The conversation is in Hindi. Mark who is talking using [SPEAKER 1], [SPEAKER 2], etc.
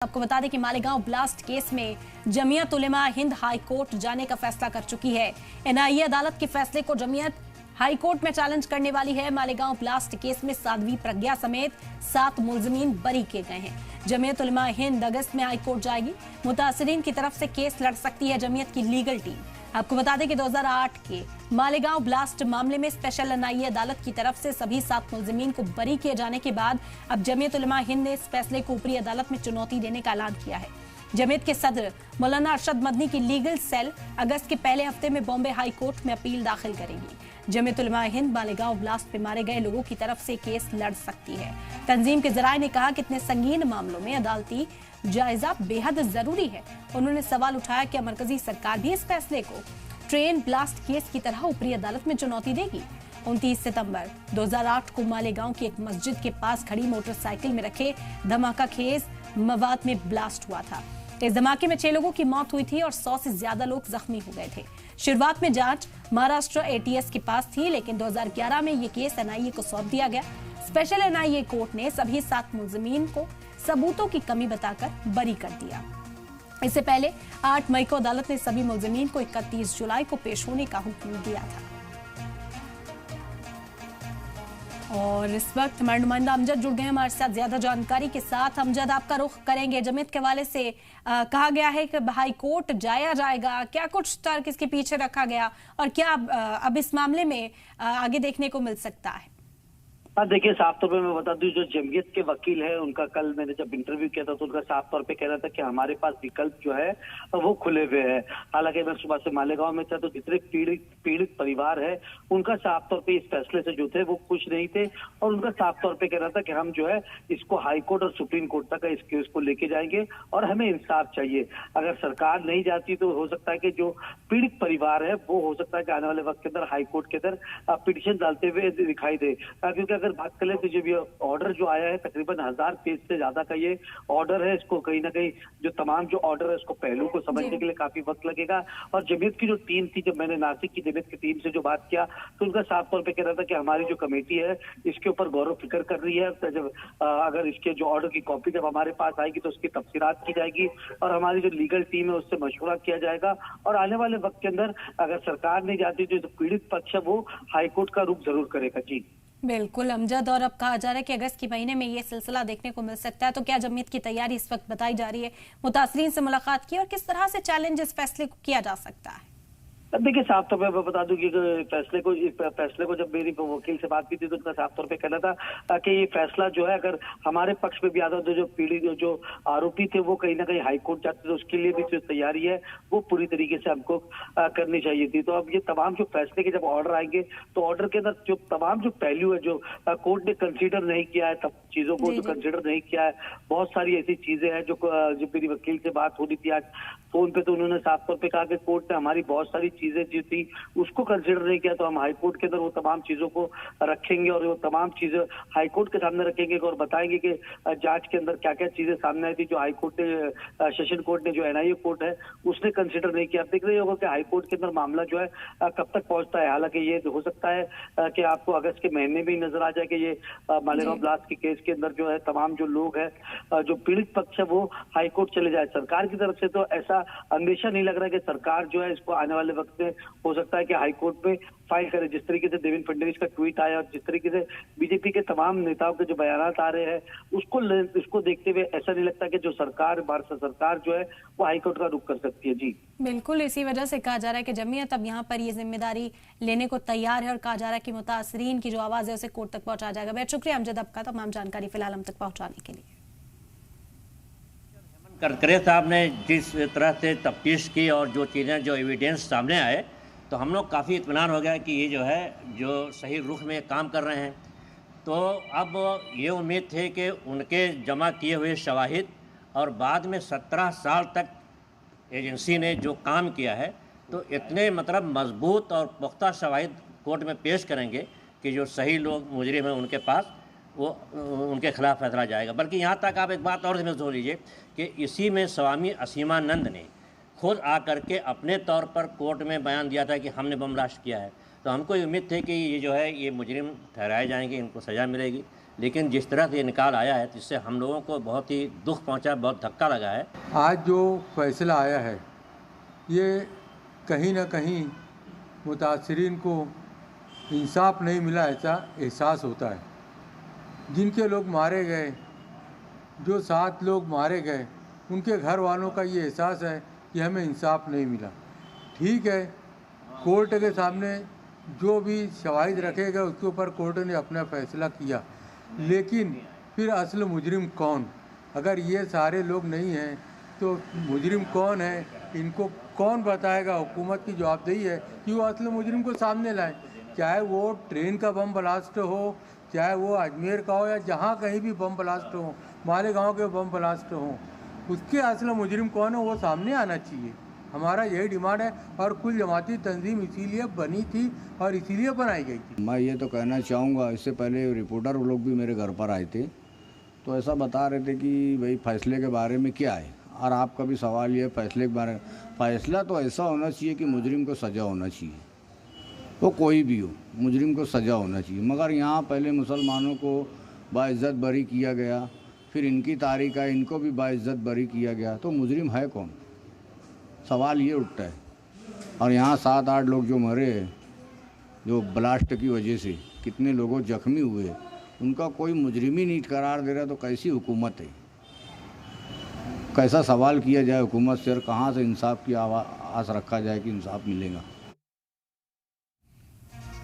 [SPEAKER 1] आपको बता दें कि मालेगांव ब्लास्ट केस में जमीयत उलेमा हिंद हाई कोर्ट जाने का फैसला कर चुकी है। एनआईए अदालत के फैसले को जमीयत हाई कोर्ट में चैलेंज करने वाली है। मालेगांव ब्लास्ट केस में साध्वी प्रज्ञा समेत 7 मुलजमीन बरी किए गए हैं। जमीयत उलेमा हिंद अगस्त में हाई कोर्ट जाएगी। मुतासिरीन की तरफ से केस लड़ सकती है जमीयत की लीगल टीम। आपको बता दें कि 2008 के मालेगांव ब्लास्ट मामले में स्पेशल एनआईए अदालत की तरफ से सभी 7 मुलजिमीन को बरी किए जाने के बाद अब जमीयत उलेमा हिंद ने इस फैसले को ऊपरी अदालत में चुनौती देने का ऐलान किया है। जमीयत के सदर मौलाना अरशद मदनी की लीगल सेल अगस्त के पहले हफ्ते में बॉम्बे हाई कोर्ट में अपील दाखिल करेगी। जमीयत उलेमा हिंद मालेगांव ब्लास्ट में मारे गए लोगों की तरफ से केस लड़ सकती है। तंजीम के जराये ने कहा कि इतने संगीन मामलों में अदालती जायजा बेहद जरूरी है। उन्होंने सवाल उठाया कि मरकजी सरकार भी इस फैसले को ट्रेन ब्लास्ट केस की तरह ऊपरी अदालत में चुनौती देगी। 29 सितंबर 2008 को मालेगांव की एक मस्जिद के पास खड़ी मोटरसाइकिल में रखे धमाका खेज मवाद में ब्लास्ट हुआ था। इस धमाके में 6 लोगों की मौत हुई थी और 100 से ज्यादा लोग जख्मी हो गए थे। शुरुआत में जांच महाराष्ट्र एटीएस के पास थी, लेकिन 2011 में ये केस एनआईए को सौंप दिया गया। स्पेशल एनआईए कोर्ट ने सभी 7 मुलजिमीन को सबूतों की कमी बताकर बरी कर दिया। इससे पहले 8 मई को अदालत ने सभी मुलजिमीन को 31 जुलाई को पेश होने का हुक्म दिया था। और इस वक्त हमारे नुमाइंदा अमजद जुड़ गए हमारे साथ ज्यादा जानकारी के साथ। अमजद, आपका रुख करेंगे। जमीयत के हवाले से कहा गया है कि हाई कोर्ट जाया जाएगा, क्या कुछ तर्क इसके पीछे रखा गया और क्या अब इस मामले में आगे देखने को मिल सकता है?
[SPEAKER 2] हाँ, देखिए, साफ तौर पे मैं बता दूं, जो जमीयत के वकील है उनका कल मैंने जब इंटरव्यू किया था तो उनका साफ तौर पे कहना था कि हमारे पास विकल्प जो है वो खुले हुए हैं। हालांकि मैं सुबह से मालेगांव में था तो जितने पीड़ित परिवार है उनका साफ तौर पे इस फैसले से जो थे वो खुश नहीं थे और उनका साफ तौर पे कहना था कि हम जो है इसको हाई कोर्ट और सुप्रीम कोर्ट तक इस केस को लेके जाएंगे और हमें इंसाफ चाहिए। अगर सरकार नहीं जाती तो हो सकता है कि जो पीड़ित परिवार है वो हो सकता है कि आने वाले वक्त के अंदर हाई कोर्ट के अंदर पिटीशन डालते हुए दिखाई दे। क्योंकि बात करें तो जब ये ऑर्डर जो आया है तकरीबन 1000 पेज से ज्यादा का ये ऑर्डर है, इसको कहीं ना कहीं जो तमाम जो ऑर्डर है उसको पहलू को समझने के लिए काफी वक्त लगेगा। और जमीयत की जो टीम थी, जब मैंने नासिक की जमीयत की टीम से जो बात किया तो उनका साफ तौर पे कह रहा था कि हमारी जो कमेटी है इसके ऊपर गौर फिक्र कर रही है। तो जब अगर इसके जो ऑर्डर की कॉपी जब हमारे पास आएगी तो उसकी तफसीरात की जाएगी और हमारी जो लीगल टीम है उससे मशवरा किया जाएगा और आने वाले वक्त के अंदर अगर सरकार नहीं जाती तो पीड़ित पक्ष है वो हाईकोर्ट का रुख जरूर करेगा। जी
[SPEAKER 1] बिल्कुल अमजद, और अब कहा जा रहा है कि अगस्त के महीने में ये सिलसिला देखने को मिल सकता है। तो क्या जमीयत की तैयारी इस वक्त बताई जा रही है? मुतासरीन से मुलाकात की और किस तरह से चैलेंज इस फैसले को किया जा सकता है?
[SPEAKER 2] अब देखिए, साफ तौर पे मैं बता दूं कि फैसले को जब मेरी वकील से बात की थी तो उनका साफ तौर पे कहना था कि ये फैसला जो है अगर हमारे पक्ष में भी आता तो जो पीड़ित जो आरोपी थे वो कहीं ना कहीं हाईकोर्ट जाते तो उसके लिए भी जो तैयारी है वो पूरी तरीके से हमको करनी चाहिए थी। तो अब ये तमाम जो फैसले के जब ऑर्डर आएंगे तो ऑर्डर के अंदर जो तमाम जो पहलू है जो कोर्ट ने कंसिडर नहीं किया है, तब चीजों को जो कंसिडर नहीं किया है, बहुत सारी ऐसी चीजें हैं जो मेरी वकील से बात हो रही थी आज फोन पे तो उन्होंने साफ तौर पे कहा कि कोर्ट ने हमारी बहुत सारी चीजें जो थी उसको कंसिडर नहीं किया, तो हम हाईकोर्ट के अंदर वो तमाम चीजों को रखेंगे और वो तमाम चीजें हाईकोर्ट के सामने रखेंगे और बताएंगे कि जांच के अंदर क्या क्या चीजें सामने आई थी जो हाईकोर्ट ने सेशन कोर्ट ने जो एनआईए कोर्ट है उसने कंसिडर नहीं किया। आप देख रहे होगा कि हाईकोर्ट के अंदर मामला जो है कब तक पहुंचता है। हालांकि ये हो सकता है कि आपको अगस्त के महीने में ही नजर आ जाए कि ये मालेगांव ब्लास्ट के केस के अंदर जो है तमाम जो लोग हैं जो पीड़ित पक्ष है वो हाईकोर्ट चले जाए। सरकार की तरफ से तो ऐसा अंदेशा नहीं लग रहा है कि सरकार जो है इसको आने वाले वक्त में हो सकता है कि हाईकोर्ट में फाइल करे। जिस तरीके से देवेंद्र फडणवीस का ट्वीट आया और जिस तरीके से बीजेपी के तमाम नेताओं के जो बयानात आ रहे हैं उसको देखते हुए ऐसा नहीं लगता कि जो सरकार भारत सरकार जो है वो हाईकोर्ट का रुख कर सकती है। जी
[SPEAKER 1] बिल्कुल, इसी वजह से कहा जा रहा है कि जमीयत अब यहाँ पर ये जिम्मेदारी लेने को तैयार है और कहा जा रहा है कि मुतासरीन की जो आवाज है उसे कोर्ट तक पहुंचाया जाएगा। बहुत शुक्रिया अमजद आपका तमाम जानकारी फिलहाल हम तक पहुंचाने के लिए।
[SPEAKER 3] करकरे साहब ने जिस तरह से तफ्तीश की और जो चीज़ें जो एविडेंस सामने आए तो हम लोग काफ़ी इत्मीनान हो गया कि ये जो है जो सही रुख में काम कर रहे हैं। तो अब ये उम्मीद थी कि उनके जमा किए हुए शवाहिद और बाद में 17 साल तक एजेंसी ने जो काम किया है तो इतने मतलब मजबूत और पुख्ता शवाहिद कोर्ट में पेश करेंगे कि जो सही लोग मुजरिम हैं उनके पास वो उनके खिलाफ फैसला जाएगा। बल्कि यहाँ तक आप एक बात और समझ लीजिए कि इसी में स्वामी असीमानंद ने खुद आकर के अपने तौर पर कोर्ट में बयान दिया था कि हमने बम ब्लास्ट किया है। तो हमको उम्मीद थी कि ये जो है ये मुजरिम ठहराए जाएंगे, इनको सज़ा मिलेगी, लेकिन जिस तरह से निकाल आया है तो इससे हम लोगों को बहुत ही दुख पहुंचा, बहुत धक्का लगा है।
[SPEAKER 4] आज जो फैसला आया है ये कहीं ना कहीं मुतासरीन को इंसाफ नहीं मिला ऐसा एहसास होता है। जिनके लोग मारे गए, जो 7 लोग मारे गए, उनके घर वालों का ये एहसास है कि हमें इंसाफ नहीं मिला। ठीक है, कोर्ट के सामने जो भी शवाहिद रखे गए उसके ऊपर कोर्ट ने अपना फैसला किया, लेकिन फिर असल मुजरिम कौन? अगर ये सारे लोग नहीं हैं तो मुजरिम कौन है? इनको कौन बताएगा? हुकूमत की जवाबदेही है कि वो असल मुजरिम को सामने लाए। चाहे वो ट्रेन का बम ब्लास्ट हो, चाहे वो अजमेर का हो, या जहाँ कहीं भी बम ब्लास्ट हो, मालेगांव के बम ब्लास्ट हो, उसके असल मुजरिम कौन है वो सामने आना चाहिए। हमारा यही डिमांड है और कुल जमाती तंजीम इसीलिए बनी थी और इसीलिए बनाई गई थी।
[SPEAKER 5] मैं ये तो कहना चाहूँगा, इससे पहले रिपोर्टर लोग भी मेरे घर पर आए थे तो ऐसा बता रहे थे कि भाई फैसले के बारे में क्या है, और आपका भी सवाल ये फैसले के बारे में। फैसला तो ऐसा होना चाहिए कि मुजरिम को सज़ा होना चाहिए, वो कोई भी हो, मुजरिम को सज़ा होना चाहिए। मगर यहाँ पहले मुसलमानों को बाइज़्ज़त बरी किया गया, फिर इनकी तारीख है, इनको भी बाइज़्ज़त बरी किया गया, तो मुजरिम है कौन? सवाल ये उठता है। और यहाँ 7-8 लोग जो मरे हैं, जो ब्लास्ट की वजह से कितने लोगों जख्मी हुए, उनका कोई मुजरिम ही नहीं करार दे रहा, तो कैसी हुकूमत है? कैसा सवाल किया जाए हुकूमत से, और कहाँ से इंसाफ की आस रखा जाए कि इंसाफ मिलेगा?